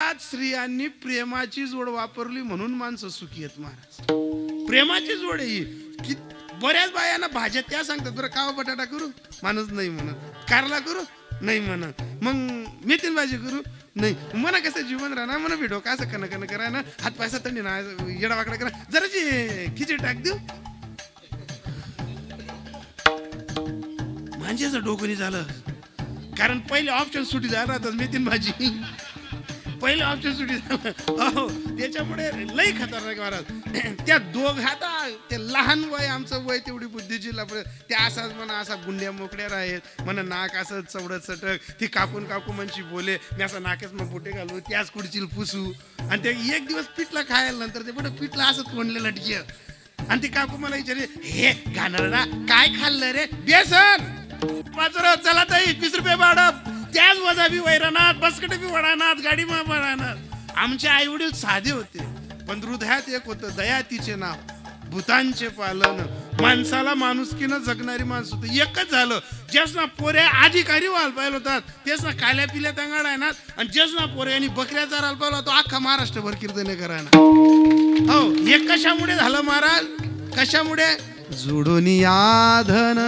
काळात स्त्रियांनी प्रेमाची जोड वापरली म्हणून माणसं सुखी आहेत महाराज. प्रेमाची जोड आहे ही. की बऱ्याच बायांना भाज्या त्या सांगतात, बरं कावा बटाटा करू, माणूस नाही म्हणत. कारला करू, नाही म्हणत. मग मेथीन भाजी करू, नाही म्हणा. कसं जीवन राहणार म्हणा, व्हिडिओ का असं कन करा ना, हात पैसा थंडी ना, येडा वाकडा करा, जराची खिचडी टाक देऊ. मांजेचं डोकं झालं. कारण पहिले ऑप्शन सुटी झाला आता मेथीन भाजी, पहिले ऑप्शन सुटी झालं. त्याच्यामुळे लई खतरनाक महाराज. त्या दोघाता ते लहान वय, आमचं वय तेवढी बुद्धीची लपड, त्या असाच म्हणा, असा गुंड्या मोकड्या आहेत म्हणा, नाक असं चवडत चटक. ती काकून काकू म्हणशी बोले, मी असं नाकेच मग बोटे घालू, त्याच कुडचील पुसू. आणि ते एक दिवस पिठला खायला, नंतर ते बरं पिठला असं तोंडले लटकी. आणि ती काकू मला विचारले, हे घाणरडा काय खाल्लं रे? बेसन. चला ताई 20 रुपये भाडं. त्याच वजा बी वैरणात, बसकट बी वडानात, गाडी वडानात. आमचे आई वडील साधे होते, पण हृदयात एक होतं, दया तिचे नाव, भूतांचे पालन, माणसाला माणुसकीनं जगणारी माणसं होती. एकच झालं, जेच ना पोरे अधिकारी व्हायला पाहिजे होतात, तेच ना काल्या पिल्या तंगाड आहे ना, आणि जेच ना पोरे यांनी बकऱ्या चारायला पाहिजे होतो, अख्खा महाराष्ट्रभर कीर्तने करायला. हो, हे कशामुळे झालं महाराज? कशामुळे? जोडून याधन